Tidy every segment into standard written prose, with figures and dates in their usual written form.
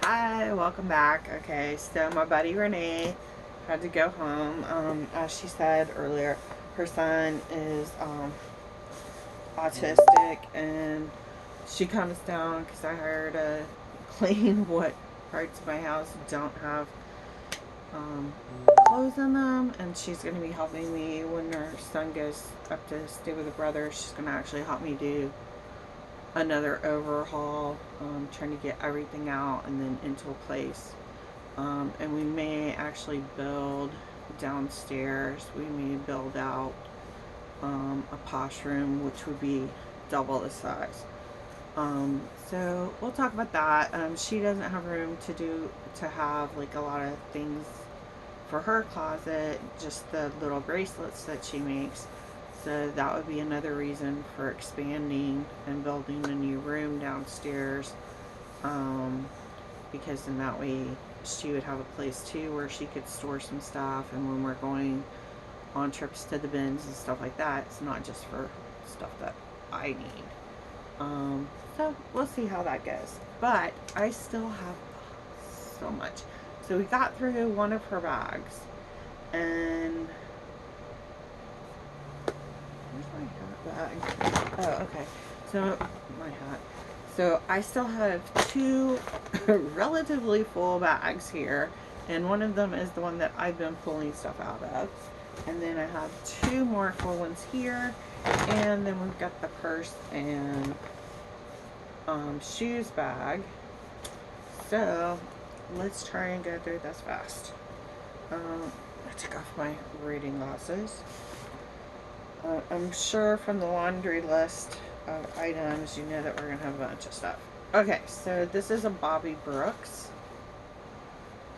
Hi, welcome back. Okay, so my buddy Renee had to go home. As she said earlier, her son is autistic, and she comes down because I hired to clean what parts of my house don't have um, clothes in them, and she's going to be helping me when her son goes up to stay with a brother. She's going to actually help me do another overhaul, trying to get everything out and then into a place. And we may actually build downstairs. We may build out a posh room, which would be double the size. So we'll talk about that. She doesn't have room to have like a lot of things for her closet, just the little bracelets that she makes. So that would be another reason for expanding and building a new room downstairs. Because in that way she would have a place too where she could store some stuff, and when we're going on trips to the bins and stuff like that, it's not just for stuff that I need. So we'll see how that goes. But I still have so much. So we got through one of her bags, and where's my hat bag? Oh, okay. So my hat. So I still have two relatively full bags here, and one of them is the one that I've been pulling stuff out of. And then I have two more full ones here, and then we've got the purse and shoes bag. So let's try and go through this fast. I took off my reading glasses. I'm sure from the laundry list of items, you know that we're going to have a bunch of stuff. Okay, so this is a Bobby Brooks.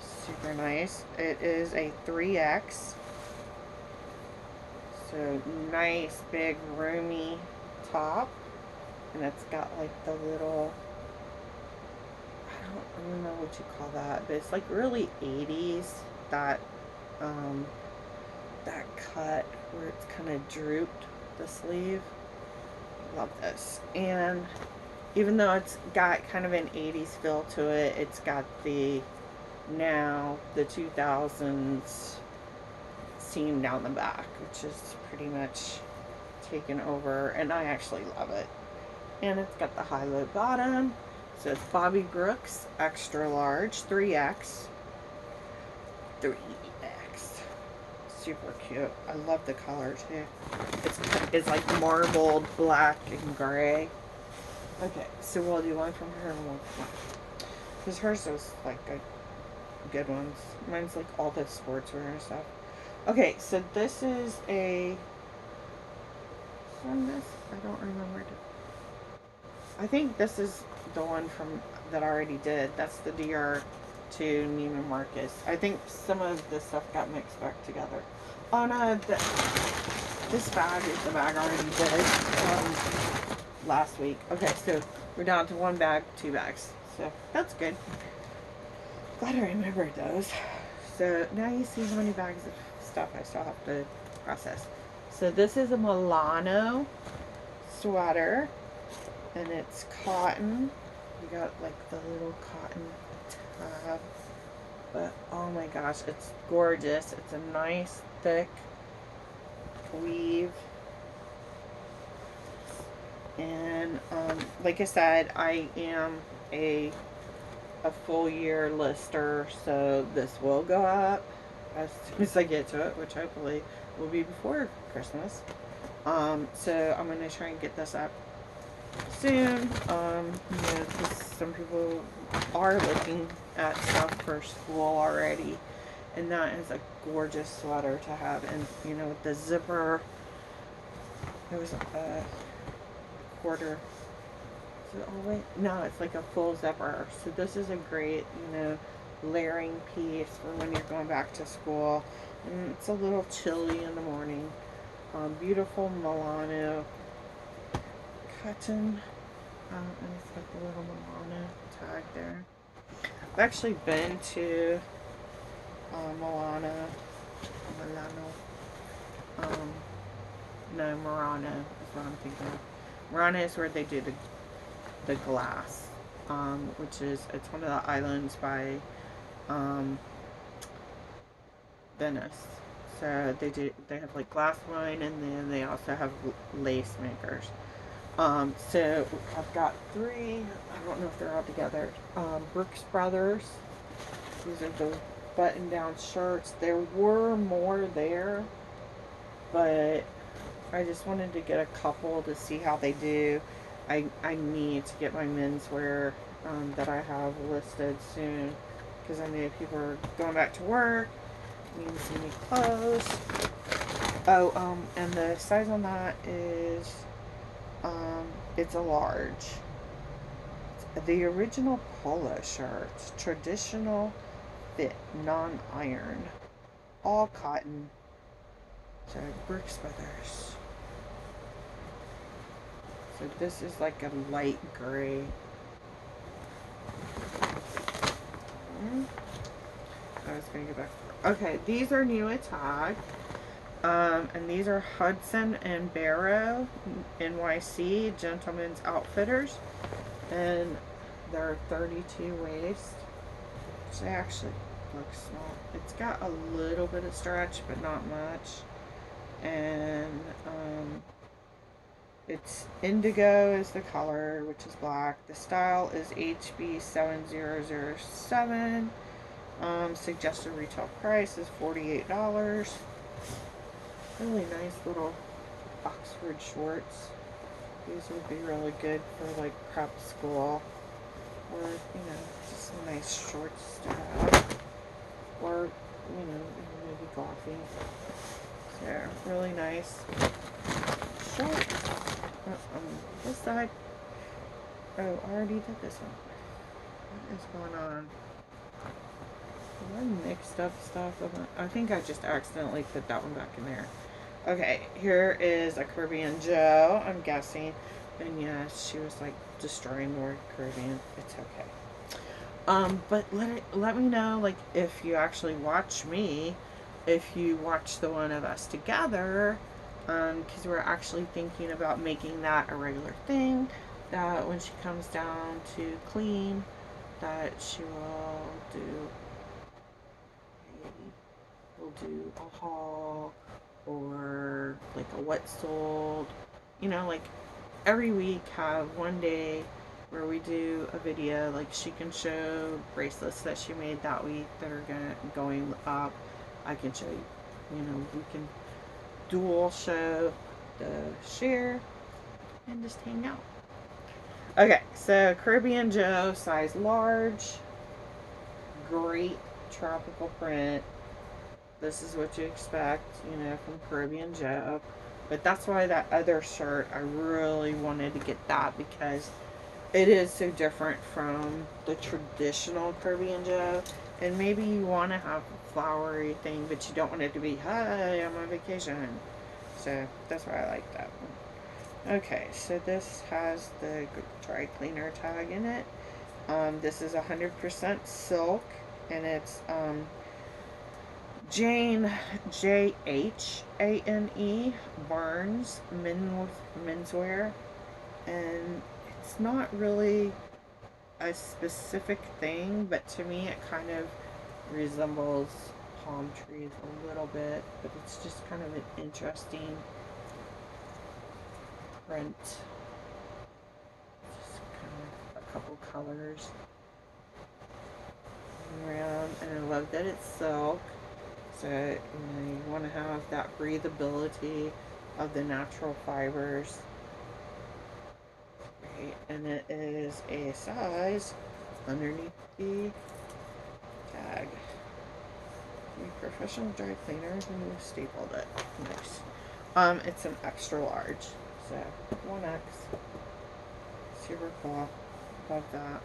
Super nice. It is a 3X. So nice, big, roomy top. And it's got like the little, I don't really know what you call that, but it's like really 80s. That that cut where it's kind of drooped the sleeve. Love this. And even though it's got kind of an 80s feel to it, it's got the 2000s seam down the back, which is pretty much taken over, and I actually love it. And it's got the high-low bottom. So it's Bobby Brooks extra large 3X. 3X. Super cute. I love the color too. It's like marbled black and gray. Okay, so we'll do one from her and one from mine. Because hers is like good ones. Mine's like all the sportswear and stuff. Okay, so this is a. From this, I don't remember. I think this is the one from that I already did. That's the DR to Neiman Marcus. I think some of this stuff got mixed back together. Oh no, this bag is the bag I already did last week. Okay, so we're down to one bag, two bags. So that's good. Glad I remembered those. So now you see how many bags of stuff I still have to process. So this is a Milano sweater, and it's cotton. You got like the little cotton tab, but oh my gosh, it's gorgeous. It's a nice thick weave, and like I said, I am a full year lister, so this will go up as soon as I get to it, which hopefully will be before Christmas. So I'm gonna try and get this up soon. Some people are looking at stuff for school already, and that is a gorgeous sweater to have. And with the zipper, it was a quarter. Is it all the way? No, it's like a full zipper. So this is a great, layering piece for when you're going back to school. And it's a little chilly in the morning. Beautiful Milano cotton. And it's got the little Milano tag there. I've actually been to Murano. No, Murano is what I'm thinking of. Murano is where they do the glass. which is, it's one of the islands by um, Venice. So they have like glass wine, and then they also have lace makers. So I've got three. I don't know if they're all together. Brooks Brothers. These are the button-down shirts. There were more there, but I just wanted to get a couple to see how they do. I need to get my menswear that I have listed soon, because I know people are going back to work, need to see new clothes. Oh, and the size on that is, it's a large. The original polo shirts, traditional fit, non-iron, all cotton. So Brooks Brothers. So this is like a light gray. I was gonna get back. Okay, these are new at Tag. And these are Hudson and Barrow NYC Gentlemen's Outfitters, and they're 32 waist. So they actually look small. It's got a little bit of stretch, but not much. And it's indigo is the color, which is black. The style is HB7007. Suggested retail price is $48. Really nice little Oxford shorts. These would be really good for like prep school, or just some nice shorts to have, or maybe golfing. So really nice shorts. This side. Oh, I already did this one. What is going on? Have I mixed up stuff? I think I just accidentally put that one back in there. Okay, here is a Caribbean Joe, I'm guessing. And yes, she was like destroying the word Caribbean. It's okay. But let me know, like, if you actually watch me, if you watch the one of us together, because we're actually thinking about making that a regular thing, that when she comes down to clean, that she will do a haul, or like a what sold, like every week have one day where we do a video, like she can show bracelets that she made that week that are going up. I can show you, we can dual show the share and just hang out. Okay, so Caribbean Joe, size large, great tropical print. This is what you expect, from Caribbean Joe. But that's why that other shirt, I really wanted to get that, because it is so different from the traditional Caribbean Joe. And maybe you want to have a flowery thing, but you don't want it to be, hi, I'm on vacation. So that's why I like that one. Okay, so this has the dry cleaner tag in it. This is 100% silk, and it's Jane, Jhane Barnes menswear, and it's not really a specific thing, but to me it kind of resembles palm trees a little bit, but it's just kind of an interesting print. Just kind of a couple colors around, and I love that it's silk. So, you want to have that breathability of the natural fibers. Okay, and it is a size underneath the tag. Professional dry cleaner, who stapled it. Nice. It's an extra large. So, 1X. Super cool. Love that.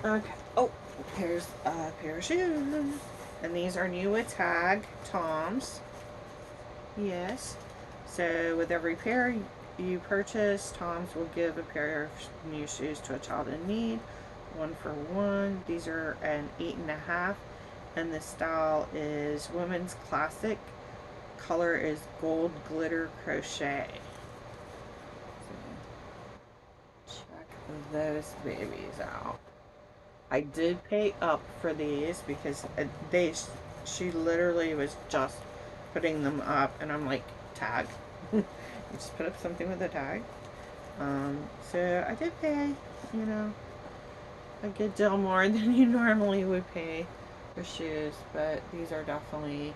Okay. Oh, here's a pair of shoes. And these are new with Tag Toms. Yes. So with every pair you purchase, Toms will give a pair of new shoes to a child in need. 1 for 1. These are an 8.5. And the style is women's classic. Color is gold glitter crochet. those babies out. I did pay up for these because she literally was just putting them up, and I'm like, tag. You just put up something with a tag. So I did pay, you know, a good deal more than you normally would pay for shoes, but these are definitely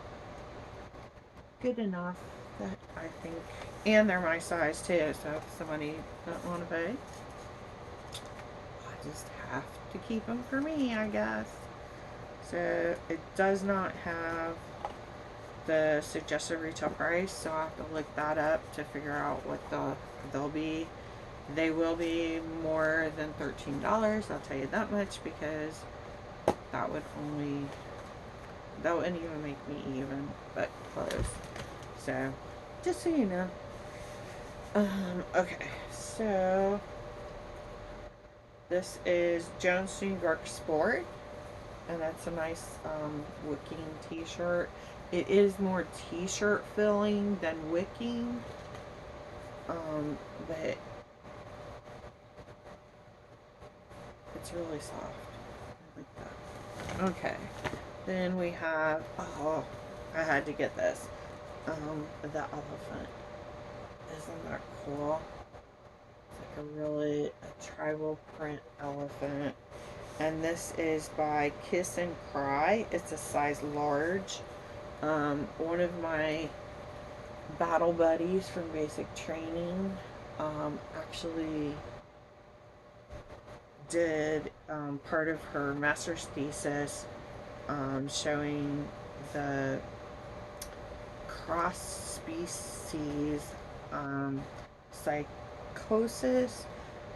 good enough that I think, and they're my size too, so if somebody doesn't want to pay, I just have to keep them for me, I guess. So it does not have the suggested retail price, so I have to look that up to figure out what they'll be. They will be more than $13, I'll tell you that much, because that wouldn't even make me even, but close. So, just so you know. Okay, so this is Jones New York Sport, and that's a nice wicking t-shirt. It is more t-shirt filling than wicking, but it's really soft. I like that. Okay, then we have, oh, I had to get this, the elephant. Isn't that cool? It's like a tribal print elephant. And this is by Kiss and Cry. It's a size large. One of my battle buddies from basic training actually did part of her master's thesis showing the cross-species psychosis,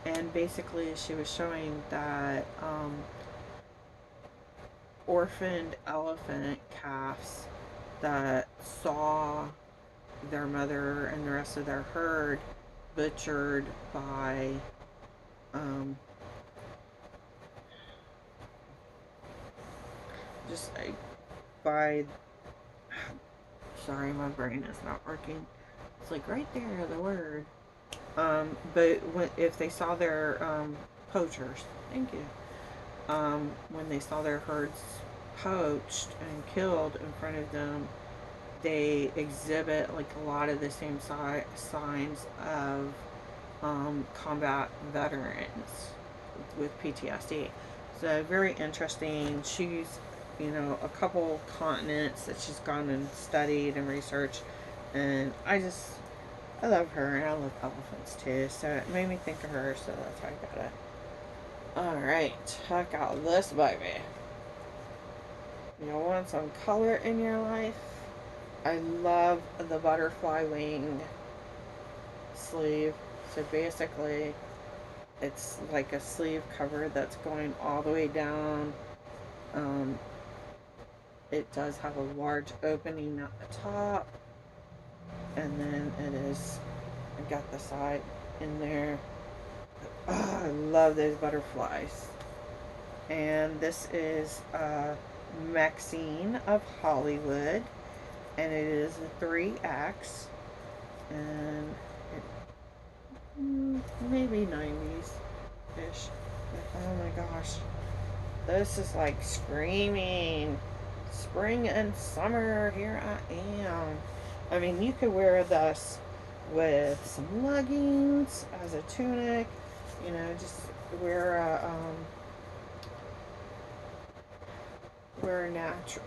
and basically she was showing that orphaned elephant calves that saw their mother and the rest of their herd butchered by by sorry, my brain is not working. It's like right there, the word. But if they saw their poachers, thank you. When they saw their herds poached and killed in front of them, they exhibit like a lot of the same signs of combat veterans with PTSD. So very interesting. She's, you know, a couple continents that she's gone and studied and researched, and I love her, and I love elephants too, so it made me think of her, so that's why I got it. Alright, check out this baby. You want some color in your life? I love the butterfly wing sleeve. So basically, it's like a sleeve cover that's going all the way down. It does have a large opening at the top, and then I got the side in there. Oh, I love those butterflies. And this is Maxine of Hollywood, and it is a 3X, and maybe 90s-ish. Oh my gosh. This is like screaming spring and summer, here I am. I mean, you could wear this with some leggings as a tunic, you know, just wear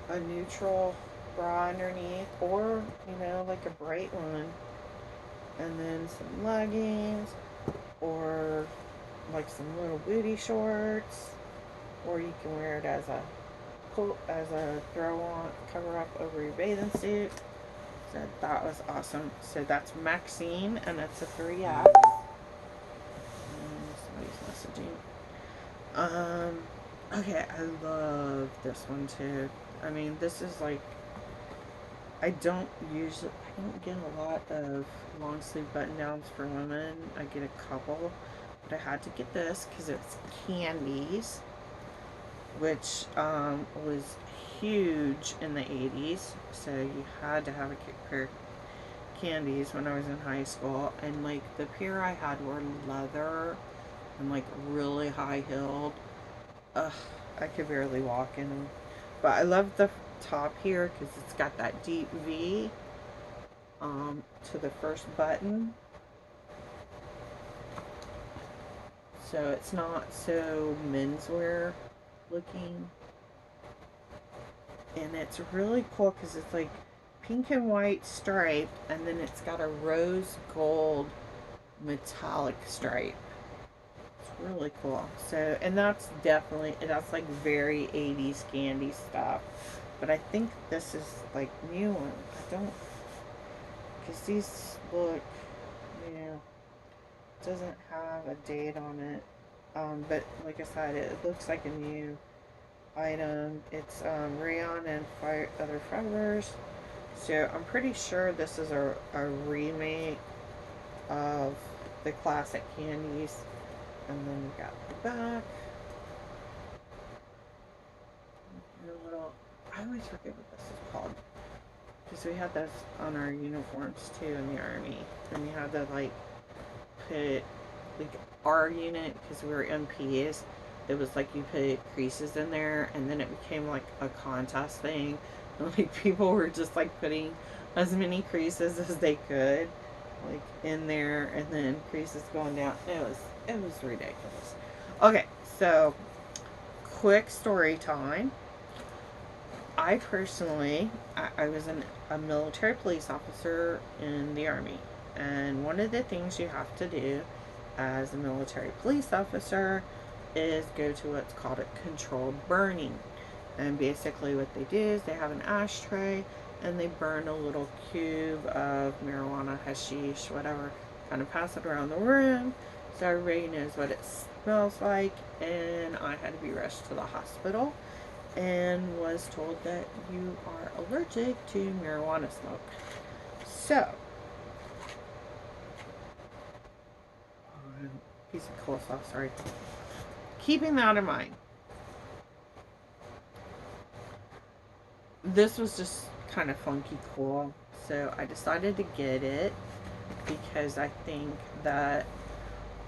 a neutral bra underneath, or, you know, like a bright one, and then some leggings, or like some little booty shorts, or you can wear it as a throw on, cover up over your bathing suit. So that was awesome. So that's Maxine, and it's a 3X. Somebody's messaging. Okay, I love this one too. I mean, this is like, I don't get a lot of long sleeve button downs for women. I get a couple, but I had to get this because it's Candies, which was huge in the 80s. So you had to have a pair of Candies when I was in high school, and like the pair I had were leather, and like really high heeled. Ugh, I could barely walk in them. But I love the top here because it's got that deep V to the first button. So it's not so menswear looking. And it's really cool because it's like pink and white striped, and then it's got a rose gold metallic stripe. It's really cool. So, and that's like very 80s candy stuff. But I think this is like new one. I don't, because these look, yeah, doesn't have a date on it. But like I said, it looks like a new item. It's rayon and other fibers. So I'm pretty sure this is a remake of the classic candies. And then we got the back. Little, I always forget what this is called. Because we had this on our uniforms too in the Army. And we had to like put like our unit, because we were MPs, it was like you put creases in there, and then it became like a contest thing. And like people were just like putting as many creases as they could, like in there, and then creases going down. It was ridiculous. Okay, so quick story time. I personally, I was a military police officer in the Army, and one of the things you have to do as a military police officer is go to what's called a controlled burning. And basically what they do is they have an ashtray and they burn a little cube of marijuana, hashish, whatever, kind of pass it around the room so everybody knows what it smells like. And I had to be rushed to the hospital and was told that you are allergic to marijuana smoke. So, piece of coleslaw, sorry. Keeping that in mind, this was just kind of funky cool, so I decided to get it because I think that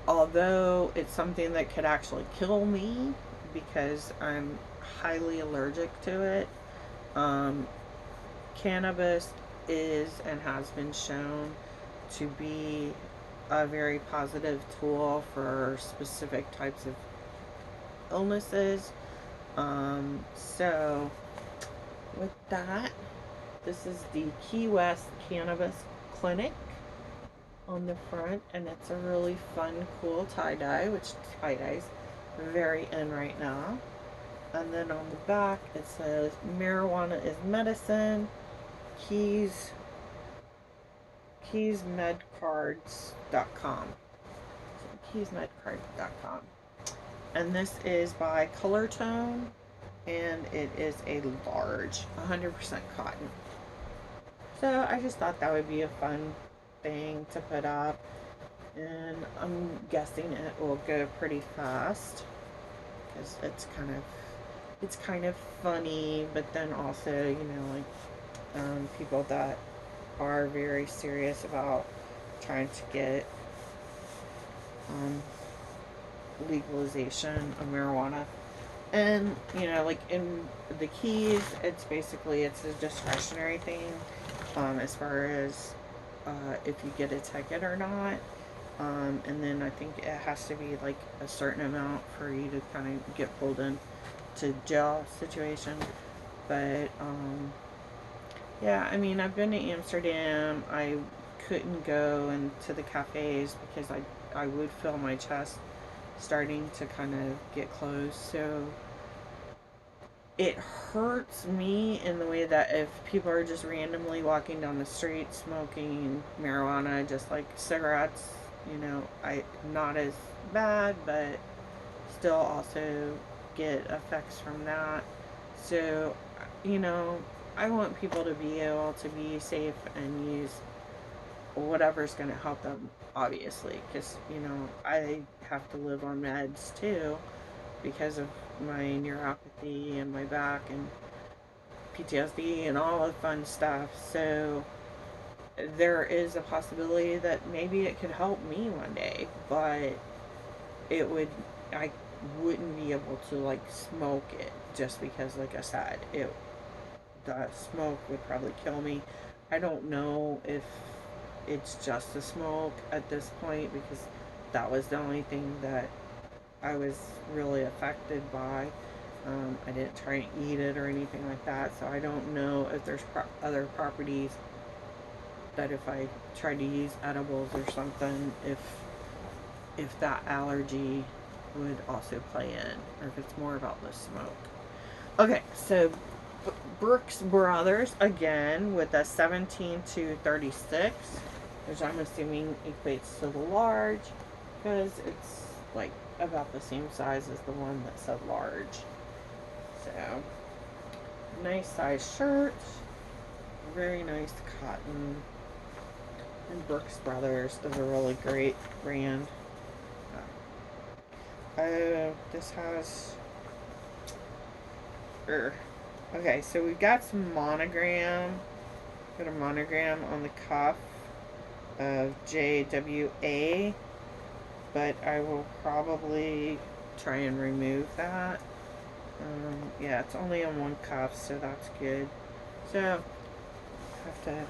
although it's something that could actually kill me because I'm highly allergic to it, cannabis is and has been shown to be a very positive tool for specific types of illnesses. So with that, this is the Key West Cannabis Clinic on the front, and it's a really fun, cool tie-dye, which tie-dye's very in right now. And then on the back, it says marijuana is medicine, keysmedcards.com. So keysmedcards.com. And this is by Color Tone, and it is a large, 100% cotton. So I just thought that would be a fun thing to put up, and I'm guessing it will go pretty fast because it's kind of funny, but then also, you know, like people that are very serious about trying to get legalization of marijuana. And, you know, like in the keys, it's a discretionary thing as far as if you get a ticket or not. And then I think it has to be like a certain amount for you to kind of get pulled in to jail situation. But yeah, I mean, I've been to Amsterdam. I couldn't go into the cafes because I would feel my chest starting to kind of get close. So it hurts me in the way that if people are just randomly walking down the street smoking marijuana, just like cigarettes, you know, not as bad, but still also get effects from that. So, you know, I want people to be able to be safe and use whatever's going to help them, obviously, because, you know, I have to live on meds too because of my neuropathy and my back and PTSD and all the fun stuff. So there is a possibility that maybe it could help me one day, but it would, I wouldn't be able to like smoke it just because, like I said, the smoke would probably kill me. I don't know if it's just the smoke at this point because that was the only thing that I was really affected by. I didn't try and eat it or anything like that, so I don't know if there's other properties that if I try to use edibles or something, if that allergy would also play in, or if it's more about the smoke. Okay, so Brooks Brothers again with a 17 to 36, which I'm assuming equates to the large because it's like about the same size as the one that said large. So, nice size shirt, very nice cotton, and Brooks Brothers is a really great brand. This has, okay, so we've got some monogram, got a monogram on the cuff of JWA, but I will probably try and remove that. Yeah, it's only on one cuff, so that's good. So, have to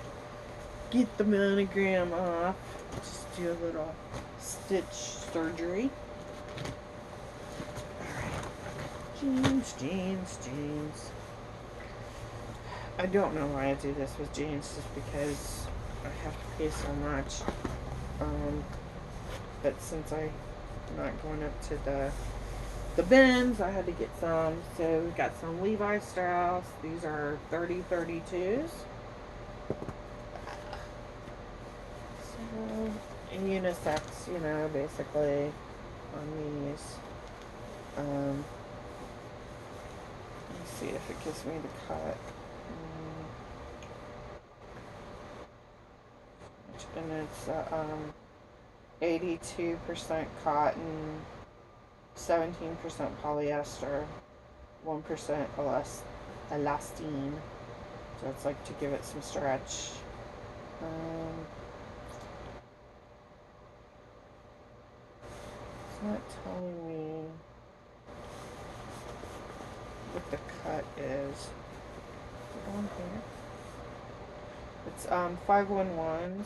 get the monogram off. Just do a little stitch surgery. Alright. Jeans. I don't know why I do this with jeans, just because I have to pay so much. But since I'm not going up to the bins, I had to get some. So we got some Levi Strauss. These are 30-32s. So, and unisex, you know, basically on these. Let's see if it gives me the cut. And it's 82% cotton, 17% polyester, 1% elastine. So it's like to give it some stretch. It's not telling me what the cut is. On here. It's 511s.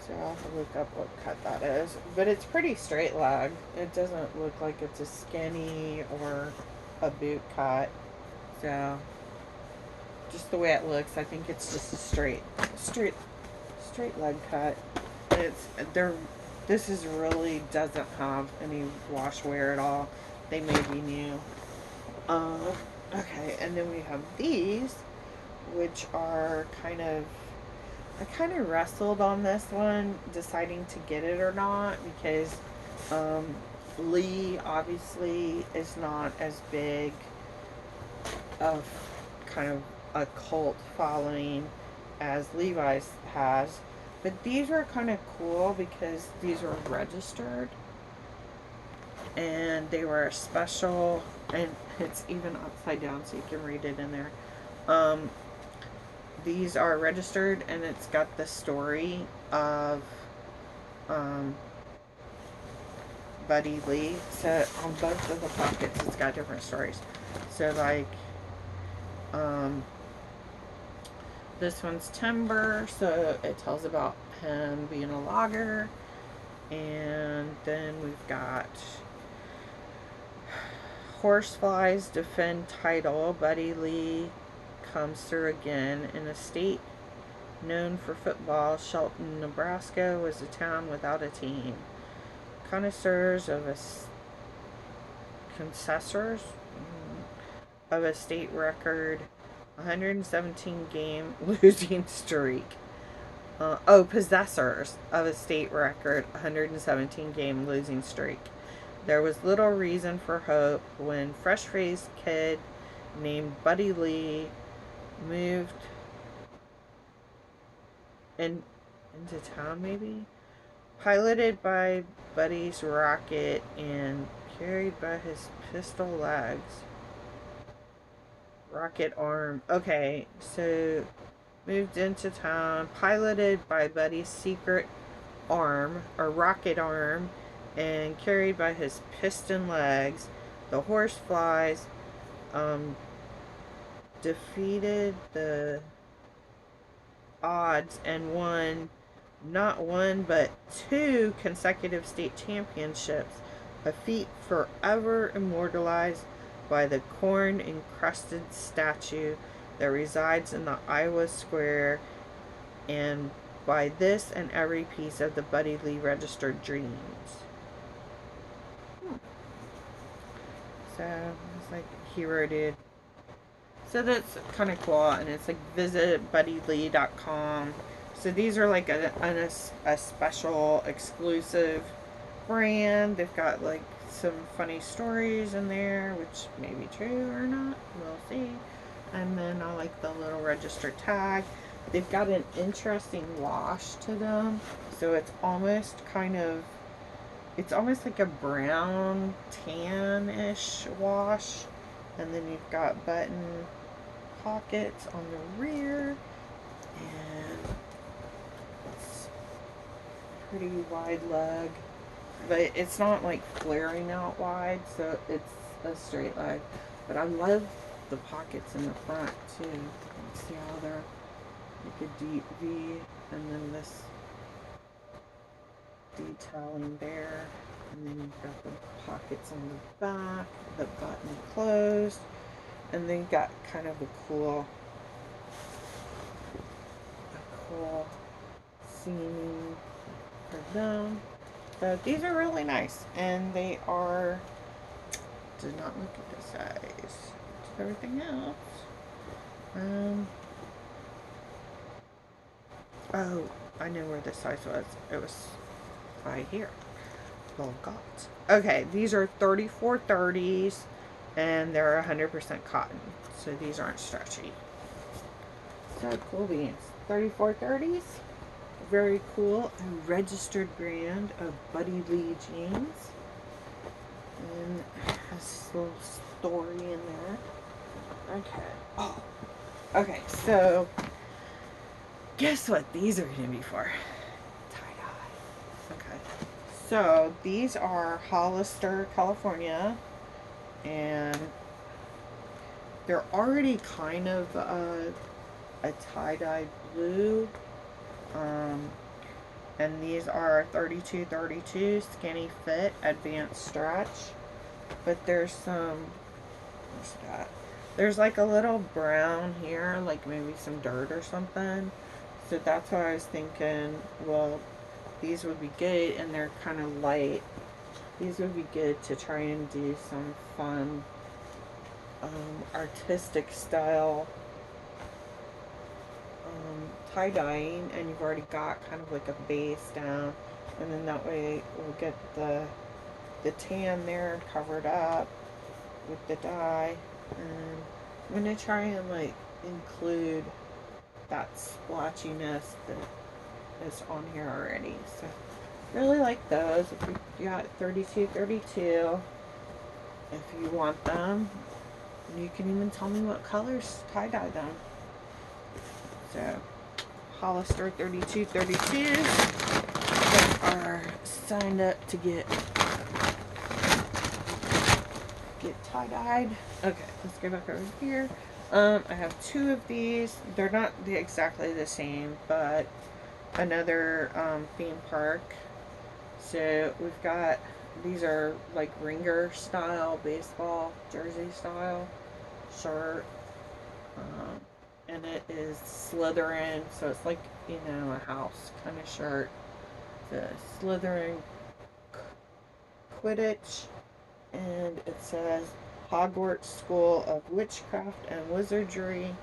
So I'll have to look up what cut that is. But it's pretty straight leg. It doesn't look like it's a skinny or a boot cut. So just the way it looks, I think it's just a straight leg cut. This is really doesn't have any wash wear at all. They may be new. Okay, and then we have these, which are I kind of wrestled on this one, deciding to get it or not, because Lee obviously is not as big of kind of a cult following as Levi's has. But these were kind of cool because these were registered. And they were a special, and it's even upside down so you can read it in there. These are registered, and it's got the story of Buddy Lee. So on both of the pockets, it's got different stories. So like, this one's timber, so it tells about him being a logger. And then we've got Horseflies defend title. Buddy Lee comes through again. In a state known for football, Shelton, Nebraska was a town without a team. Connoisseurs of a state record 117 game losing streak. Possessors of a state record 117 game losing streak. There was little reason for hope when fresh-faced kid named Buddy Lee moved into town, maybe? Piloted by Buddy's rocket and carried by his pistol legs. Rocket arm. Okay, so moved into town, piloted by Buddy's secret arm, or rocket arm, and carried by his piston legs. The horse flies, um, defeated the odds and won not one but two consecutive state championships, a feat forever immortalized by the corn encrusted statue that resides in the Iowa Square, and by this and every piece of the Buddy Lee registered dreams. So it's like hero dude. So that's kind of cool, and it's like visit buddylee.com. So these are like a special exclusive brand. They've got like some funny stories in there, which may be true or not. We'll see. And then I like the little registered tag. They've got an interesting wash to them. So it's almost like a brown tan-ish wash. And then you've got button pockets on the rear, and it's pretty wide leg, but it's not like flaring out wide, so it's a straight leg. But I love the pockets in the front too. You can see how they're like a deep V, and then this detailing there, and then you've got the pockets on the back, the button closed. And then you got kind of a cool seaming for them. But these are really nice, and they are. Did not look at the size. It's everything else. Oh, I know where the size was. It was right here. Well, got. Okay, these are 3430s. And they're 100% cotton, so these aren't stretchy. So cool beans. 3430s, very cool. A registered brand of Buddy Lee jeans, and it has this little story in there. Okay. Oh, okay. So guess what these are going to be for? Tie-dye. Okay. So these are Hollister, California. And they're already kind of a tie-dye blue, and these are 32 skinny fit, advanced stretch, but there's there's like a little brown here, like maybe some dirt or something, so that's why I was thinking, well, these would be good, and they're kind of light. These would be good to try and do some fun, artistic style tie-dyeing, and you've already got kind of like a base down, and then that way we'll get the tan there covered up with the dye, and I'm going to try and like include that splotchiness that is on here already. So really like those. If you got 32, if you want them, you can even tell me what colors tie-dye them. So Hollister 32 are signed up to get tie-dyed. Okay, let's go back over here. I have two of these. They're not exactly the same, but another theme park. So we've got, these are like ringer style, baseball jersey style shirt, and it is Slytherin, so it's like, you know, a house kind of shirt. The Slytherin Quidditch, and it says Hogwarts School of Witchcraft and Wizardry,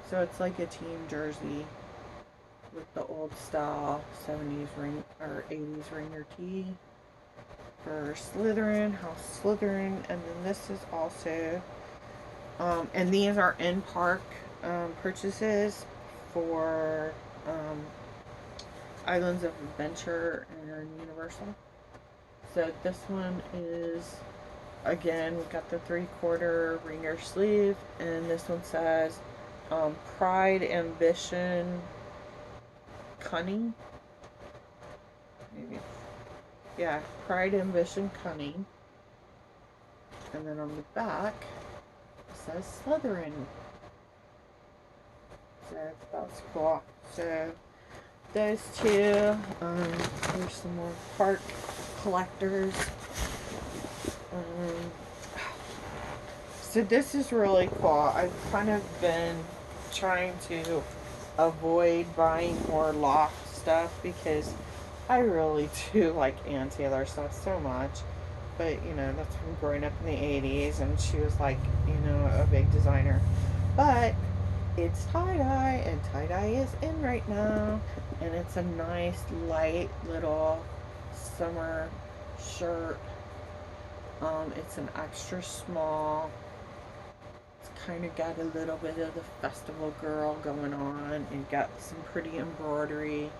so it's like a team jersey with the old style 70s ring or 80s ringer tee for Slytherin, House Slytherin, and then this is also, and these are in park purchases for Islands of Adventure and Universal. So this one is, again, we've got the 3/4 ringer sleeve, and this one says Pride, Ambition, Cunning. maybe. Yeah, Pride, Ambition, Cunning. And then on the back, it says Slytherin. So that's cool. So those two. There's some more park collectors. So this is really cool. I've kind of been trying to avoid buying more loft stuff because I really do like Ann Taylor stuff so much. But, you know, that's from growing up in the 80s, and she was like, you know, a big designer. But it's tie-dye, and tie-dye is in right now, and it's a nice, light little summer shirt. It's an extra small. It's kind of got a little bit of the festival girl going on, and got some pretty embroidery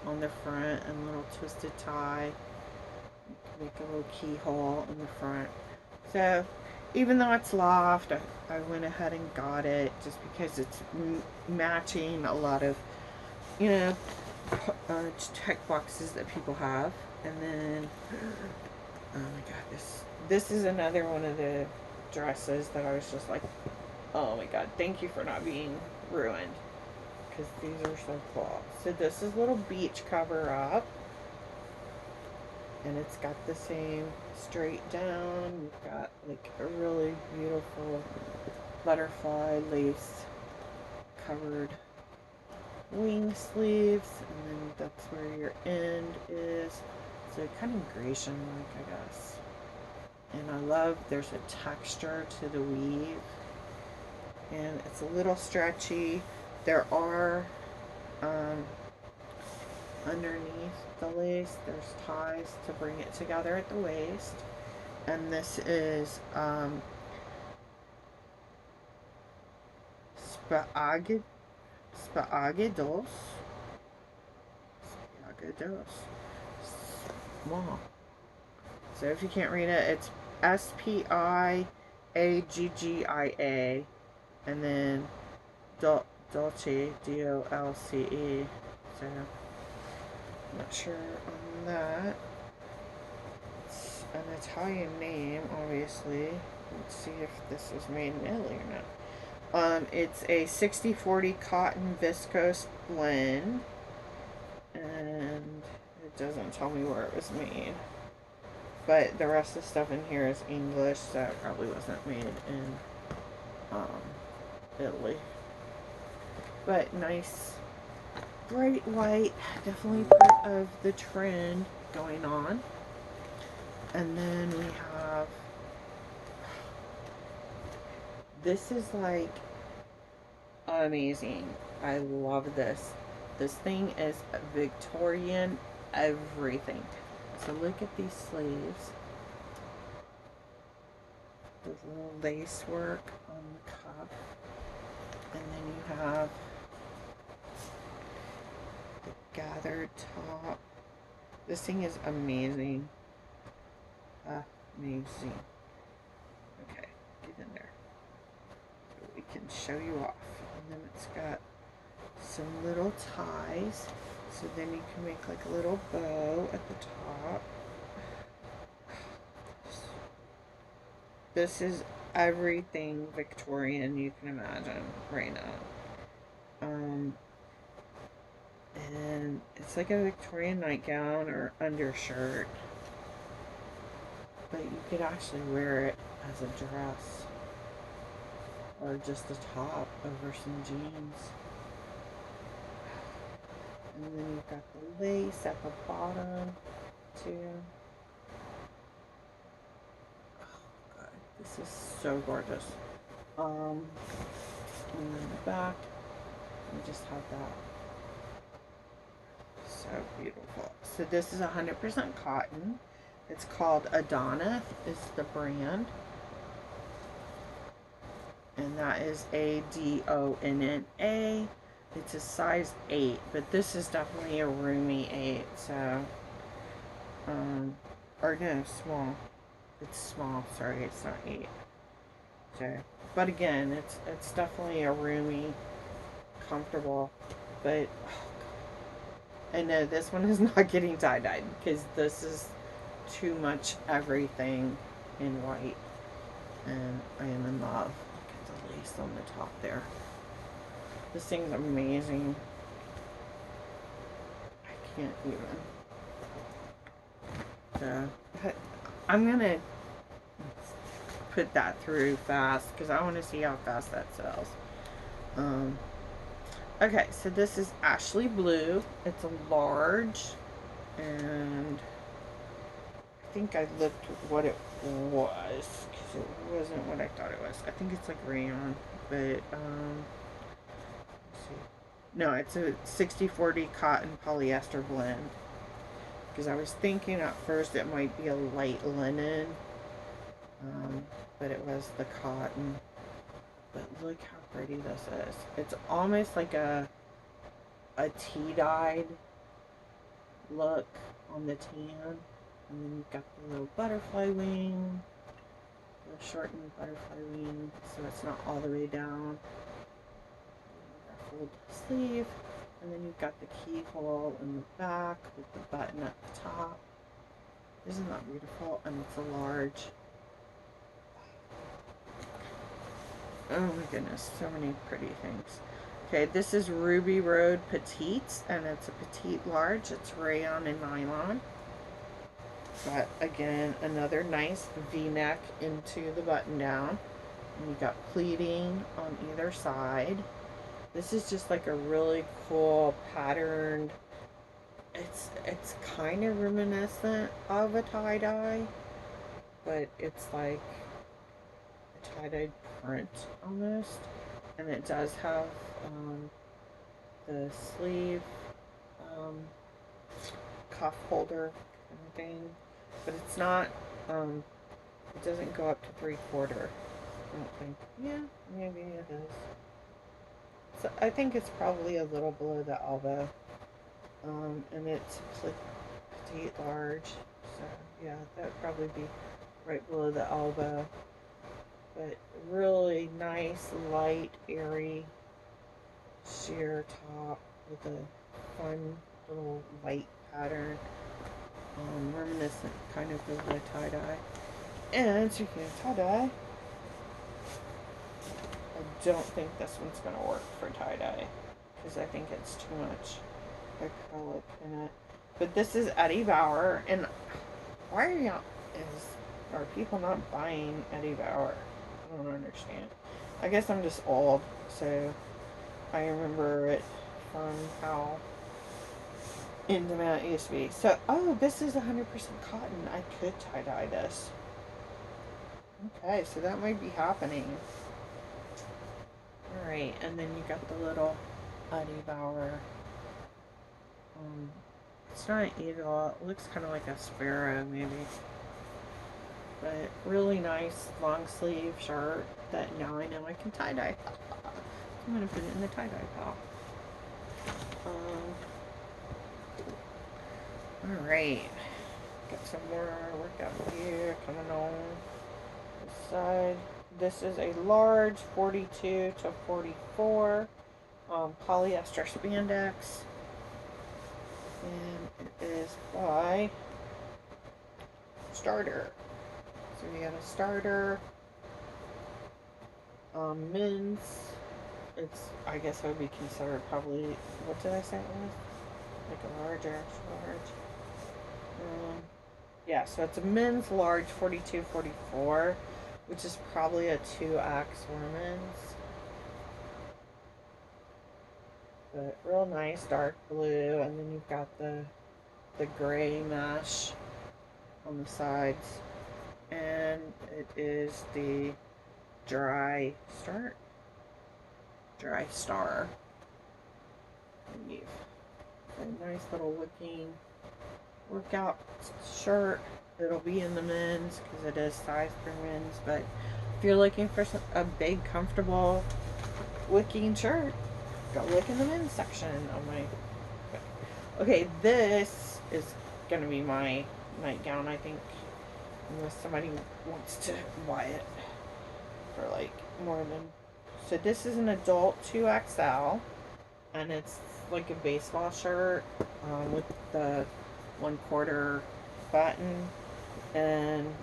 on the front and a little twisted tie. Make a little keyhole in the front. So even though it's loft, I went ahead and got it just because it's matching a lot of, you know, check boxes that people have. And then, oh my god, this is another one of the dresses that I was just like, oh my god, thank you for not being ruined, because these are so cool. So this is a little beach cover up, and it's got the same straight down. You've got like a really beautiful butterfly lace covered wing sleeves, and then that's where your end is. So kind of Grecian like, I guess. And I love there's a texture to the weave, and it's a little stretchy. There are underneath the lace, there's ties to bring it together at the waist. And this is Spaghettos. Wow. So if you can't read it, it's Spiggia, and then Dolce, Dolce. So I'm not sure on that. It's an Italian name, obviously. Let's see if this was made in Italy or not. It's a 60-40 cotton viscose blend, and it doesn't tell me where it was made. But the rest of the stuff in here is English, so it probably wasn't made in Italy. But nice, bright white, definitely part of the trend going on. And then we have, this is like amazing. I love this. This thing is Victorian everything. So look at these sleeves. There's a little lace work on the cuff. And then you have the gathered top. This thing is amazing. Amazing. Okay, get in there. So we can show you off. And then it's got some little ties. So then you can make like a little bow at the top. This is everything Victorian you can imagine right now. And it's like a Victorian nightgown or undershirt. But you could actually wear it as a dress. Or just a top over some jeans. And then you've got the lace at the bottom, too. Oh, God. This is so gorgeous. And then the back, we just have that. So beautiful. So this is 100% cotton. It's called Adana, is the brand. And that is Adonna. It's a size 8, but this is definitely a roomy 8, so, or no, small. It's small, sorry, it's not 8. So, but again, it's definitely a roomy, comfortable, but, oh And no, this one is not getting tie-dyed because this is too much everything in white. And I am in love. Look at the lace on the top there. This thing's amazing. I can't even. So, I'm going to put that through fast because I want to see how fast that sells. Okay, so this is Ashley Blue. It's a large, and I think I looked what it was because it wasn't what I thought it was. I think it's like rayon, but let's see. No, it's a 60/40 cotton polyester blend. Because I was thinking at first it might be a light linen, but it was the cotton. But look how pretty this is. It's almost like a tea-dyed look on the tan. And then you've got the little butterfly wing, the shortened butterfly wing, so it's not all the way down. Ruffled sleeve. And then you've got the keyhole in the back with the button at the top. Isn't that beautiful? And it's a large. Oh my goodness, so many pretty things. Okay, this is Ruby Road Petites, and it's a petite large. It's rayon and nylon. Got, again, another nice V-neck into the button down. And you got pleating on either side. This is just like a really cool patterned, it's kind of reminiscent of a tie-dye, but it's like a tie-dyed print almost. And it does have the sleeve cuff holder kind of thing, but it's not, it doesn't go up to 3/4, I don't think. Yeah, maybe it is. So I think it's probably a little below the elbow, and it's petite large, so yeah, that would probably be right below the elbow, but really nice, light, airy, sheer top with a fun little white pattern, reminiscent kind of the tie-dye. And speaking of tie-dye, I don't think this one's going to work for tie-dye because I think it's too much acrylic in it. But this is Eddie Bauer, and why are people not buying Eddie Bauer? I don't understand. I guess I'm just old, so I remember it from how intimate it used to be. So, oh, this is 100% cotton. I could tie-dye this. Okay, so that might be happening. Alright, and then you got the little Eddie Bauer. It's not an eagle. It looks kind of like a sparrow, maybe. But really nice long sleeve shirt that now I know I can tie-dye. I'm going to put it in the tie-dye pile. Alright. Got some more workout here coming on this side. This is a large 42 to 44 polyester spandex. And it is by Starter. So we got a Starter. Men's. It's, I guess it would be considered probably, what did I say it was? Like a large or extra large. Yeah, so it's a men's large 42-44, which is probably a 2X women's. But real nice dark blue, and then you've got the gray mesh on the sides, and it is the Dry Star. And you've a nice little looking workout shirt. It'll be in the men's because it is sized for men's, but if you're looking for a big, comfortable looking shirt, go look in the men's section on my. Okay, this is gonna be my nightgown, I think, unless somebody wants to buy it for like more than. So this is an adult 2XL, and it's like a baseball shirt with the 1/4 button, and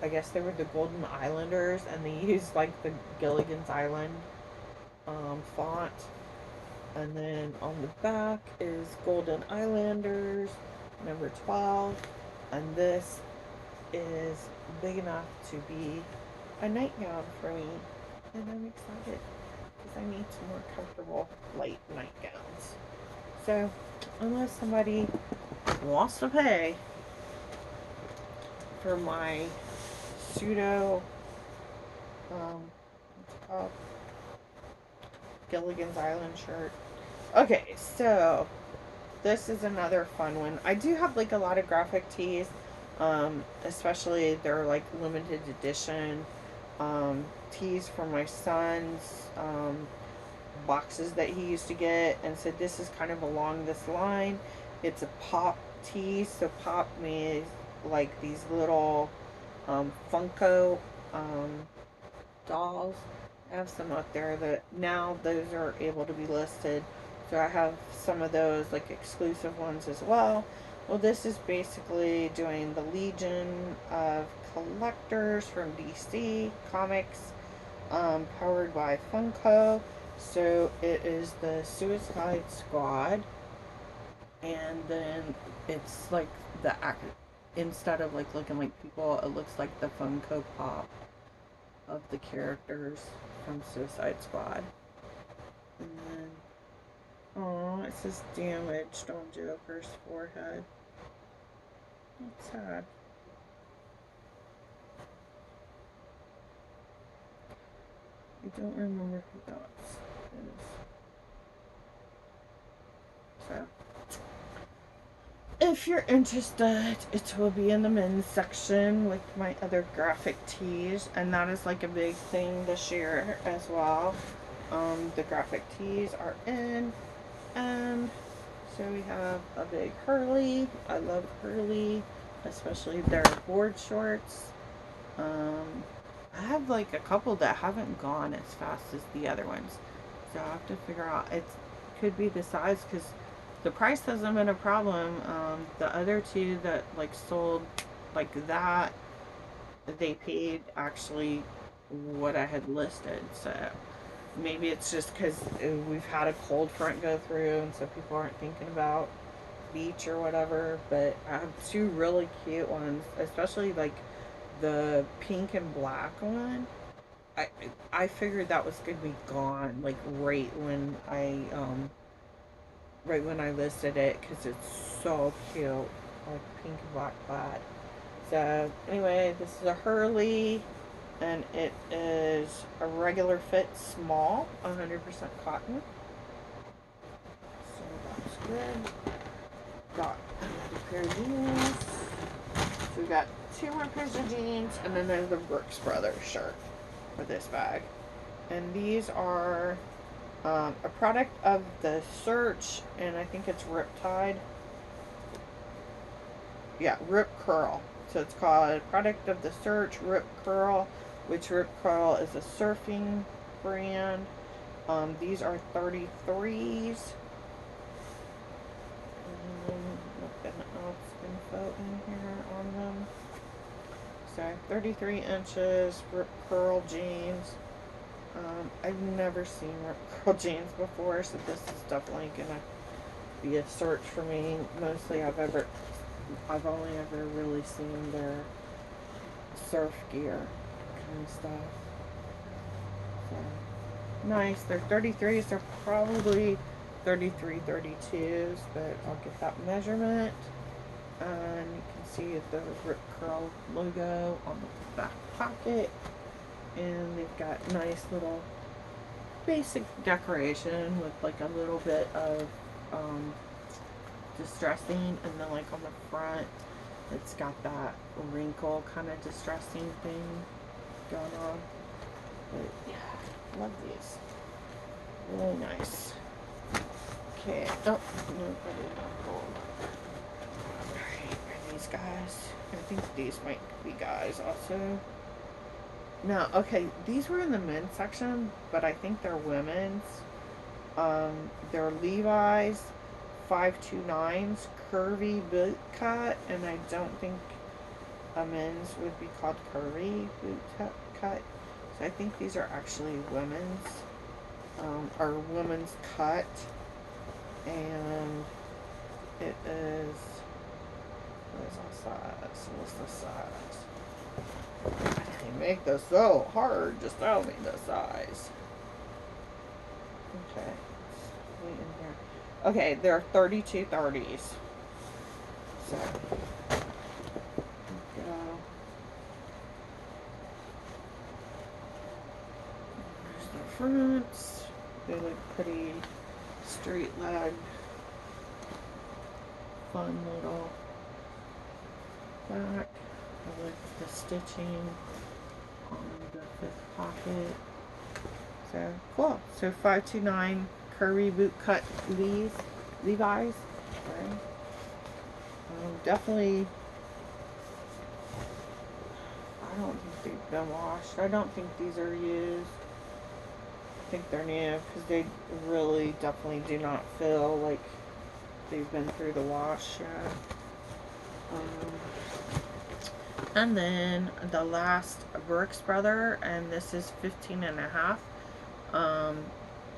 I guess they were the Golden Islanders, and they used like the Gilligan's Island font. And then on the back is Golden Islanders, number 12. And this is big enough to be a nightgown for me. And I'm excited because I need some more comfortable light nightgowns. So, unless somebody wants to pay for my pseudo, what's it called? Gilligan's Island shirt. Okay, so this is another fun one. I do have like a lot of graphic tees, especially they're like limited edition tees for my son's boxes that he used to get, and so this is kind of along this line. It's a Pop tee, so Pop made like these little Funko dolls. I have some out there that now those are able to be listed, so I have some of those like exclusive ones as well. Well, this is basically doing the Legion of Collectors from DC Comics, powered by Funko. So it is the Suicide Squad, and then it's like the act, instead of like looking like people, it looks like the Funko Pop of the characters from Suicide Squad. And then, oh, it says damaged on Joker's forehead. That's sad. I don't remember who that is. So, if you're interested, it will be in the men's section with my other graphic tees, and that is like a big thing this year as well. The graphic tees are in, and so we have a big Hurley. I love Hurley, especially their board shorts. I have like a couple that haven't gone as fast as the other ones, so I have to figure out. It could be the size, because the price hasn't been a problem. The other two that like sold like that, they paid actually what I had listed. So maybe it's just because we've had a cold front go through, and so people aren't thinking about beach or whatever. But I have two really cute ones, especially like the pink and black one. I figured that was gonna be gone like right when I listed it, because it's so cute, like pink and black plaid. So anyway, this is a Hurley, and it is a regular fit small, 100% cotton. So that's good. Got another pair of jeans. So we got two more pairs of jeans, and then there's the Brooks Brothers shirt for this bag. And these are a product of the Search, and I think it's Riptide. Yeah, Rip Curl. So it's called Product of the Search, Rip Curl, which Rip Curl is a surfing brand. These are 33s. Looking up info in here on them. So 33 inches, Rip Curl jeans. I've never seen Rip Curl jeans before, so this is definitely gonna be a search for me. Mostly I've only ever really seen their surf gear kind of stuff. So nice. They're 33s. They're probably 33, 32s, but I'll get that measurement. And you can see the Rip Curl logo on the back pocket. And they've got nice little basic decoration with like a little bit of distressing, and then like on the front it's got that wrinkle kind of distressing thing going on. But yeah, love these. Really nice. Okay. Oh, no, probably not gold. Alright, are these guys? I think these might be guys also. No, okay, these were in the men's section, but I think they're women's. They're Levi's 529s, curvy boot cut, and I don't think a men's would be called curvy boot cut. So I think these are actually women's, or women's cut, and it is, what is the size? What's the size? They make this so hard, just tell me the size. Okay, wait in here. Okay, they're 32 30s. So, go. There's the fronts. They look pretty straight leg. Fun little back. I like the stitching on the 5th pocket. So cool. So 529 curvy boot cut Levi's. Sorry. Definitely. I don't think they've been washed. I don't think these are used. I think they're new because they really definitely do not feel like they've been through the wash yet. And then the last Brooks Brother, and this is 15 and a half,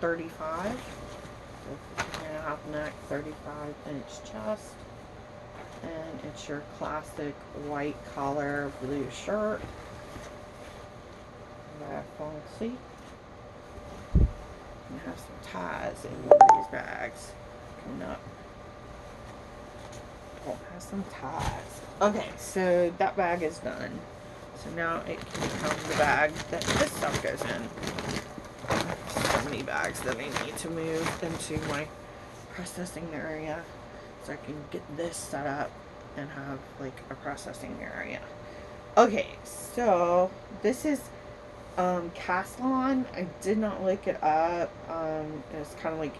35, so 15 and a half neck, 35-inch chest, and it's your classic white collar, blue shirt, long sleeve, and have some ties in these bags coming up. Oh, has some ties. Okay, so that bag is done. So now it can become the bag that this stuff goes in. So many bags that I need to move into my processing area so I can get this set up and have like a processing area. Okay, so this is Caslon. I did not look it up. It was kind of like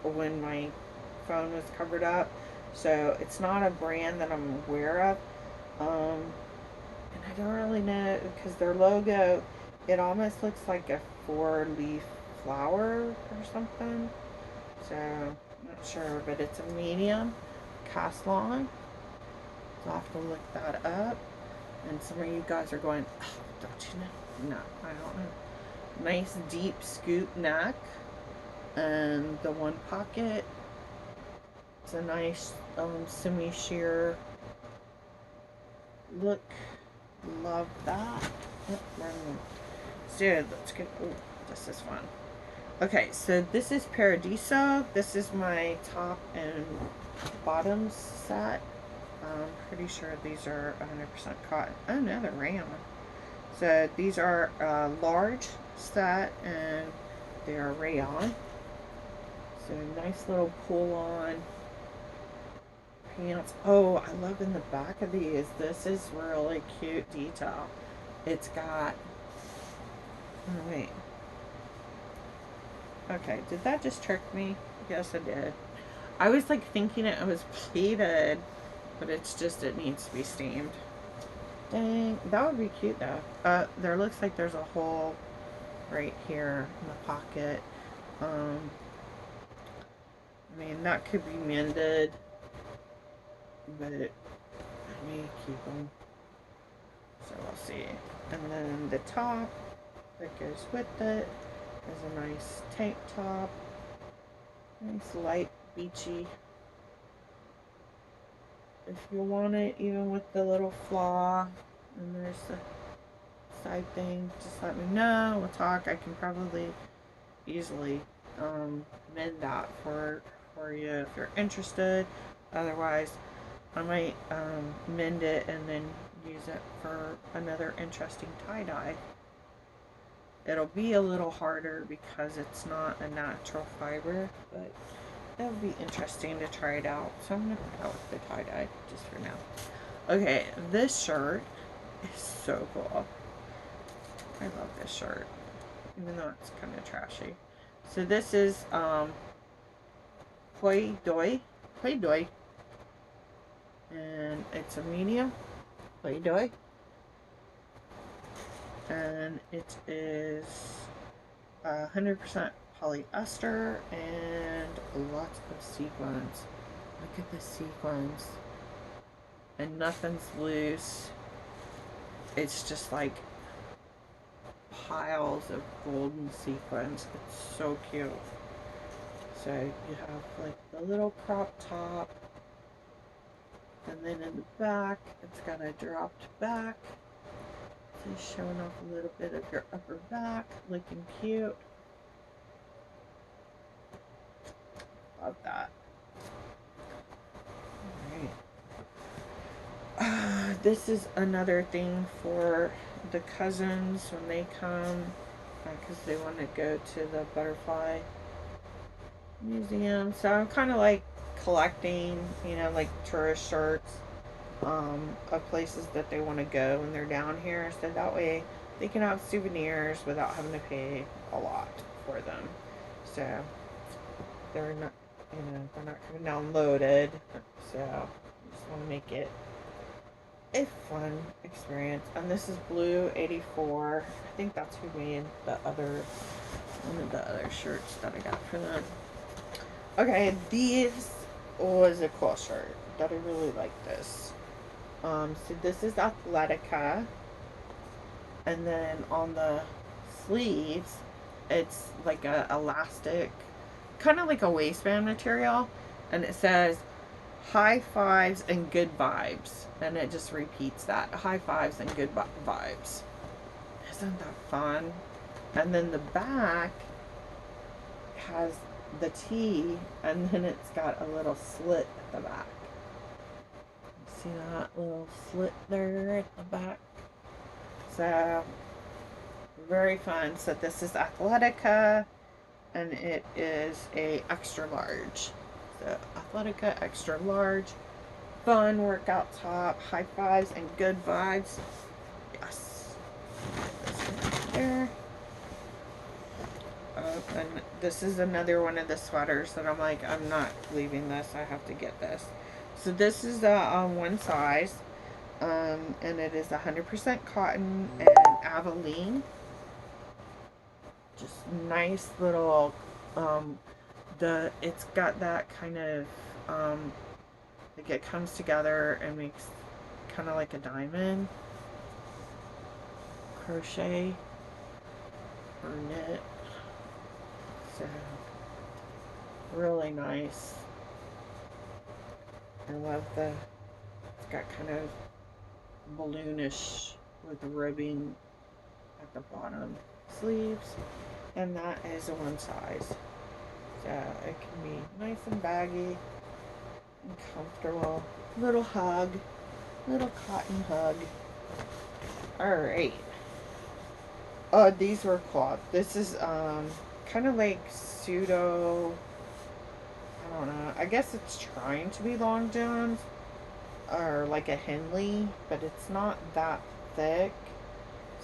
when my phone was covered up. So it's not a brand that I'm aware of. And I don't really know because their logo, it almost looks like a 4-leaf flower or something. So I'm not sure, but it's a medium Caslon. So I'll have to look that up. And some of you guys are going, oh, don't you know? No, I don't know. Nice deep scoop neck. And the one pocket. It's a nice semi-sheer look. Love that. So let's get. Oh, this is fun. Okay, so this is Paradiso. This is my top and bottoms set. I'm pretty sure these are 100% cotton. Oh no, they're rayon. So these are large set and they are rayon. So nice little pull-on pants. Oh, I love in the back of these. This is really cute detail. It's got. Oh wait. Okay, did that just trick me? Yes, it did. I was like thinking it was pleated, but it's just it needs to be steamed. Dang, that would be cute though. There looks like there's a hole right here in the pocket. I mean, that could be mended, but I may keep them. So we'll see. And then the top that goes with it is a nice tank top. Nice light beachy. If you want it, even with the little flaw, and there's the side thing, just let me know. We'll talk. I can probably easily mend that for you if you're interested. Otherwise, I might mend it and then use it for another interesting tie-dye. It'll be a little harder because it's not a natural fiber, but that would be interesting to try it out. So I'm going to put out with the tie-dye just for now. Okay, this shirt is so cool. I love this shirt, even though it's kind of trashy. So this is Hoi Doi, and it's a medium Hoi Doi, and it is 100% polyester and lots of sequins. Look at the sequins. And nothing's loose. It's just like piles of golden sequins. It's so cute. So you have like the little crop top, and then in the back it's got a dropped back, just showing off a little bit of your upper back, looking cute. Love that. Alright. This is another thing for the cousins when they come, because they want to go to the butterfly museum. So I'm kind of like collecting, you know, like tourist shirts of places that they want to go when they're down here, so that way they can have souvenirs without having to pay a lot for them. So they're not, you know, they're not coming down loaded. So I just want to make it a fun experience. And this is Blue 84. I think that's who made the other one of the other shirts that I got for them. Okay, this was a cool shirt that I really like this. So this is Athletica, and then on the sleeves it's like a elastic, kind of like a waistband material, and it says high fives and good vibes, and it just repeats that, high fives and good vibes. Isn't that fun? And then the back has the T, and then it's got a little slit at the back. See that little slit there at the back? So very fun. So this is Athletica, and it is a extra large. So Athletica extra large, fun workout top, high fives and good vibes. Yes. This one right there. And this is another one of the sweaters that I'm like, I'm not leaving this. I have to get this. So this is one size, and it is 100% cotton and Aveline. Just nice little, it's got that kind of, like it comes together and makes kind of like a diamond crochet or knit. So really nice. I love it's got kind of balloonish with ribbing at the bottom sleeves, and that is a one size. So it can be nice and baggy and comfortable. Little hug, little cotton hug. Alright. Oh, these were cool. This is kind of like pseudo, I don't know, I guess it's trying to be long johns or like a Henley, but it's not that thick.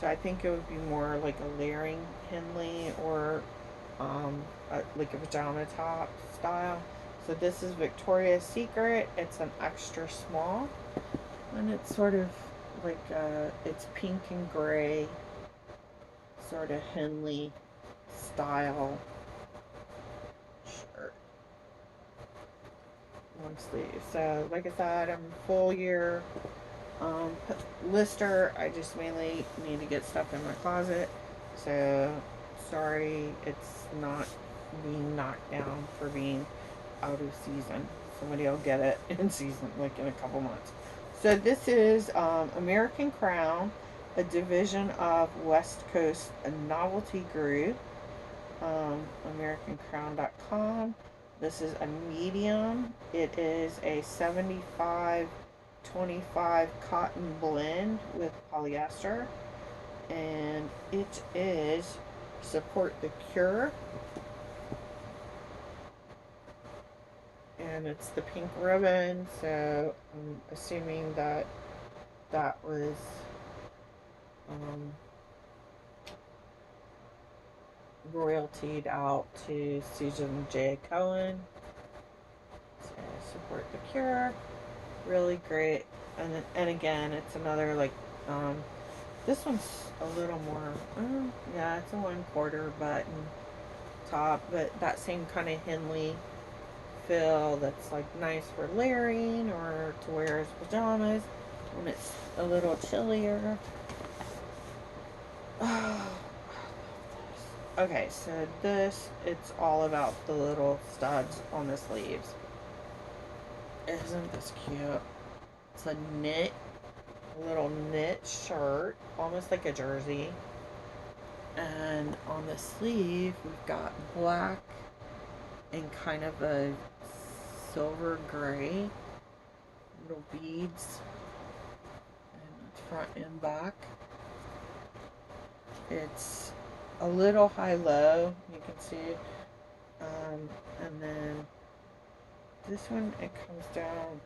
So I think it would be more like a layering Henley or like a pajama top style. So this is Victoria's Secret. It's an extra small, and it's sort of like it's pink and gray, sort of Henley style shirt. One sleeve. So like I said, I'm full year lister. I just mainly need to get stuff in my closet. So sorry it's not being knocked down for being out of season. Somebody will get it in season, like in a couple months. So this is American Crown, a division of West Coast Novelty Group. AmericanCrown.com. This is a medium. It is a 75-25 cotton blend with polyester, and it is Support the Cure, and it's the pink ribbon. So I'm assuming that that was royaltied out to Susan J. Cohen. So Support the Cure, really great. And again, it's another like this one's a little more, yeah, it's a 1/4 button. top, but that same kind of Henley feel that's like nice for layering or to wear as pajamas when it's a little chillier. Okay, so this, it's all about the little studs on the sleeves. Isn't this cute? It's a little knit shirt, almost like a jersey. And on the sleeve, we've got black and kind of a silver gray little beads and front and back. It's a little high-low, you can see, and then this one, it comes down,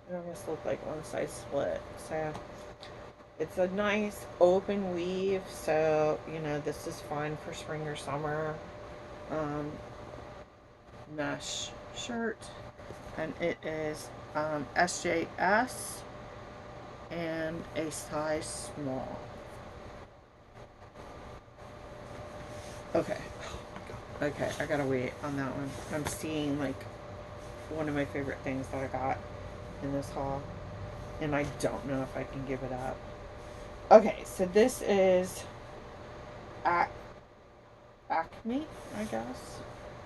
it almost looks like one side split, so it's a nice open weave, so, you know, this is fun for spring or summer. Mesh shirt, and it is SJS and a size small. Okay. Okay, I gotta wait on that one. I'm seeing like one of my favorite things that I got in this haul, and I don't know if I can give it up. Okay, so this is Acme, I guess.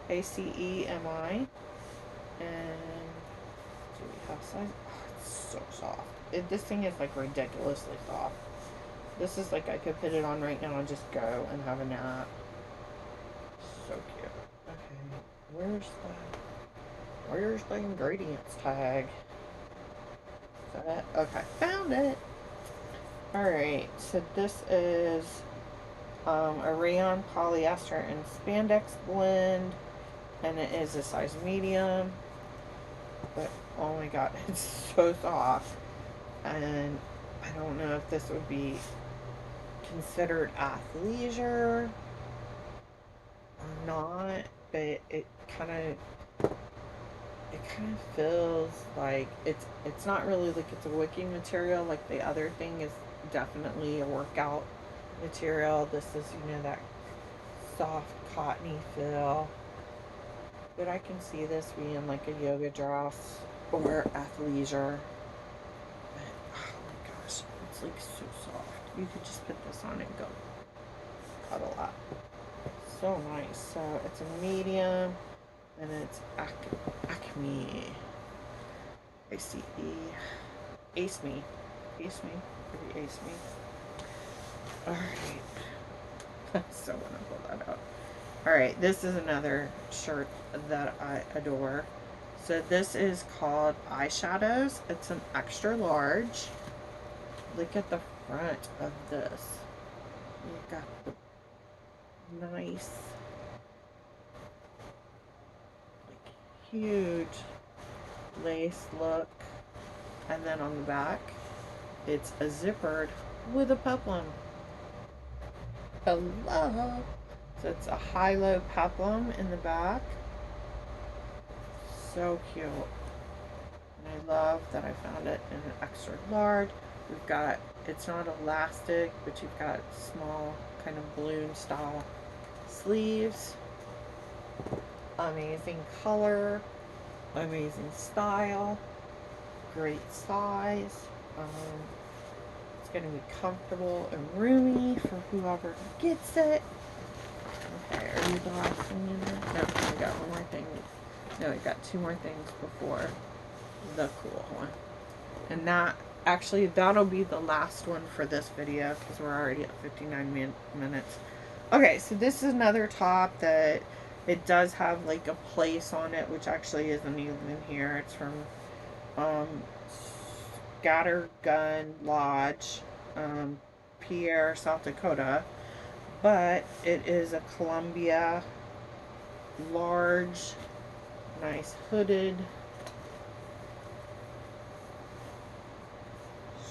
ACEMI. And do we have size? Oh, it's so soft. This thing is like ridiculously soft. This is like I could put it on right now and just go and have a nap. So cute. Okay, where's the ingredients tag? Is that it? Okay, found it. Alright, so this is a rayon polyester and spandex blend, and it is a size medium, but oh my god, it's so soft, and I don't know if this would be considered athleisure or not, but it kind of feels like it's not really like it's a wicking material like the other thing is definitely a workout material. This is, you know, that soft cottony feel, but I can see this being like a yoga dress or athleisure. But oh my gosh, it's like so soft. You could just put this on and go cuddle up. So nice. So it's a medium, and it's Acme. ACE. Ace me. Maybe Ace me. Alright. So when I pull that out. Alright, this is another shirt that I adore. So this is called Eyeshadows. It's an extra large. Look at the front of this. You've got the nice, like, huge lace look. And then on the back, it's a zippered with a peplum. Hello! So it's a high-low peplum in the back. So cute. And I love that I found it in an extra large. We've got, it's not elastic, but you've got small kind of balloon style sleeves. Amazing color. Amazing style. Great size. It's going to be comfortable and roomy for whoever gets it. Okay, are you the last thing in there? No, we got one more thing. No, we got two more things before the cool one. And that, actually, that'll be the last one for this video because we're already at 59 minutes. Okay, so this is another top that it does have like a place on it, which actually isn't even here. It's from Scattergun Lodge, Pierre, South Dakota. But it is a Columbia large, nice hooded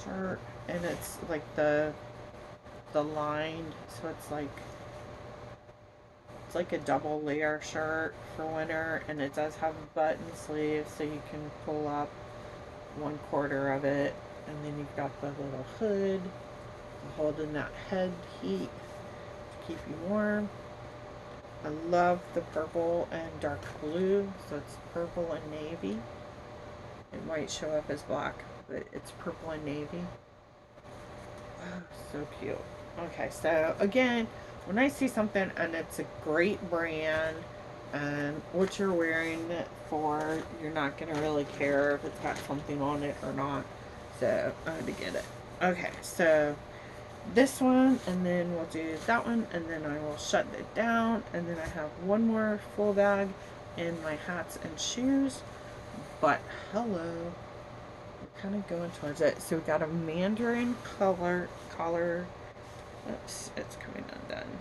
shirt, and it's like the lined, so it's like a double layer shirt for winter, and it does have a button sleeve so you can pull up 1/4 of it, and then you've got the little hood holding that head heat to keep you warm. I love the purple and dark blue, so it's purple and navy. It might show up as black, but it's purple and navy. Oh, so cute. Okay, so again, when I see something and it's a great brand and what you're wearing it for, you're not going to really care if it's got something on it or not. So I had to get it. Okay, so this one, and then we'll do that one, and then I will shut it down, and then I have one more full bag in my hats and shoes. But hello, we're kind of going towards it. So we got a mandarin collar. Oops, it's coming undone.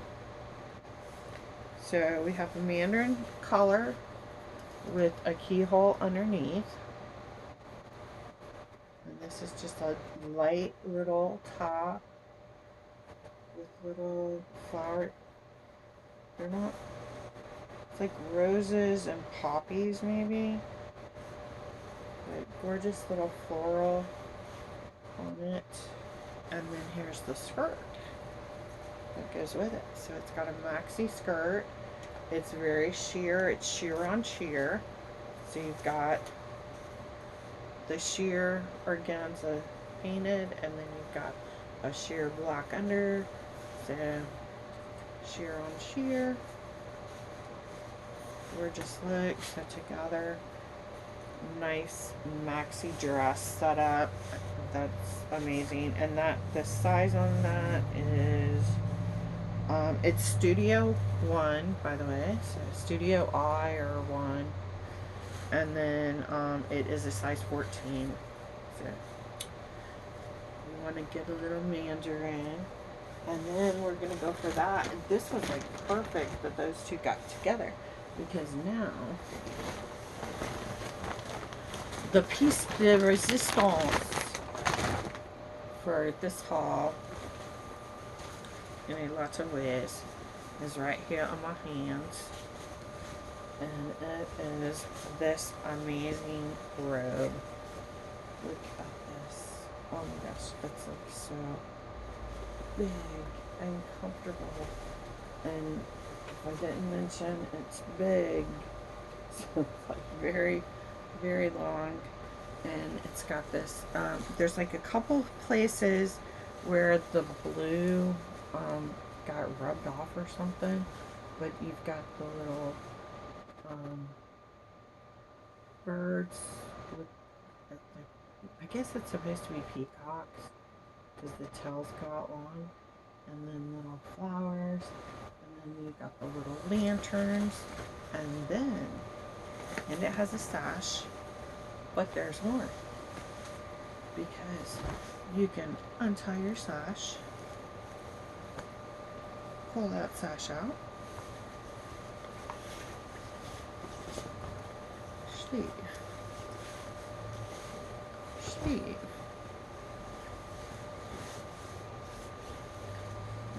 So we have a mandarin collar with a keyhole underneath. And this is just a light little top with little flower. They're not, it's like roses and poppies maybe. But gorgeous little floral on it. And then here's the skirt that goes with it. So it's got a maxi skirt. It's very sheer. It's sheer on sheer. So you've got the sheer organza painted, and then you've got a sheer black under. So sheer on sheer. Gorgeous look. So together, nice maxi dress setup. That's amazing. And that the size on that is it's Studio 1, by the way. So Studio I or 1. And then it is a size 14. So we want to get a little mandarin. And then we're going to go for that. And this was like perfect that those two got together. Because now the piece de resistance for this haul in a lot of ways is right here on my hands, and it is this amazing robe. Look at this. Oh my gosh, it's like so big and comfortable, and if I didn't mention, it's big, so it's like very, very long. And it's got this there's like a couple places where the blue got rubbed off or something, but you've got the little birds with I guess it's supposed to be peacocks because the tails got long, and then little flowers, and then you've got the little lanterns, and it has a sash. But there's more, because you can untie your sash, pull that sash out, sleeve,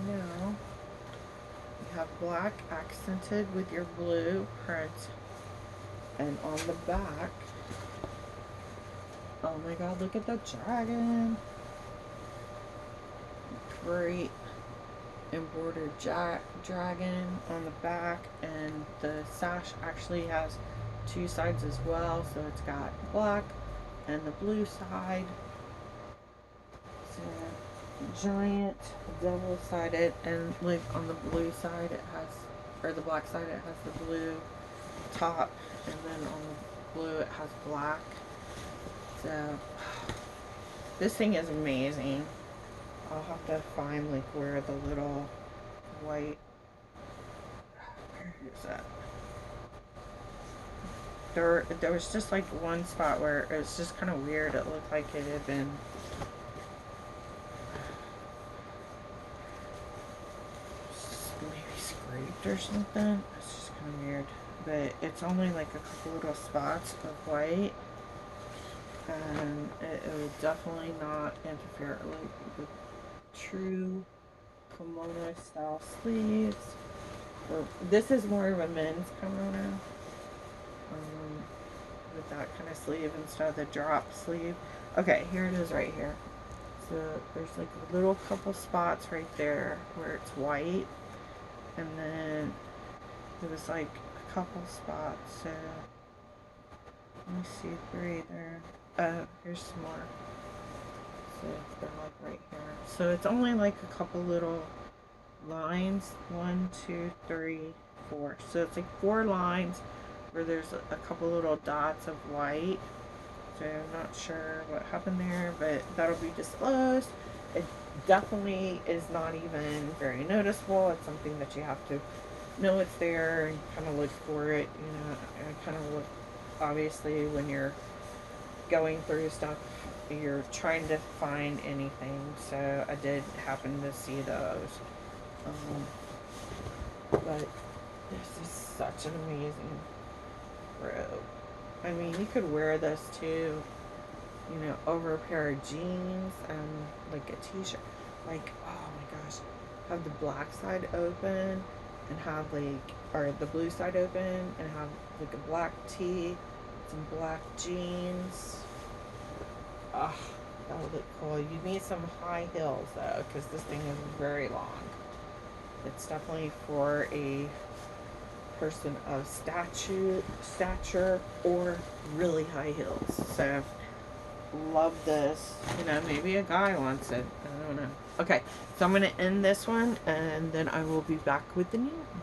now you have black accented with your blue print, and on the back, oh my god, look at the dragon. Great embroidered dragon on the back, and the sash actually has two sides as well, so it's got black and the blue side. So giant double-sided, and like on the blue side it has, or the black side it has the blue top, and then on the blue it has black. So this thing is amazing. I'll have to find like where the little white, where is that? There was just like one spot where it was just kind of weird. It looked like it had been maybe scraped or something. It's just kind of weird. But it's only like a couple little spots of white. And it would definitely not interfere like with true kimono style sleeves. Or this is more of a men's kimono, with that kind of sleeve instead of the drop sleeve. Okay, here it is right here. So there's like a little couple spots right there where it's white, and then It was like a couple spots, so let me see, 3 there. Here's some more. So they're like right here. So it's only like a couple little lines. 1, 2, 3, 4. So it's like 4 lines where there's a couple little dots of white. So I'm not sure what happened there, but that'll be disclosed. It definitely is not even very noticeable. It's something that you have to know it's there and kind of look for it. You know, I kind of look, obviously, when you're going through stuff, you're trying to find anything. So I did happen to see those. But this is such an amazing robe. I mean, you could wear this too, you know, over a pair of jeans and like a t-shirt. Like, oh my gosh, have the black side open and have like, or the blue side open and have like a black tee, some black jeans. Ah, that would look cool. You need some high heels though, because this thing is very long. It's definitely for a person of stature or really high heels. So love this. You know, maybe a guy wants it. I don't know. Okay, so I'm gonna end this one and then I will be back with the new one.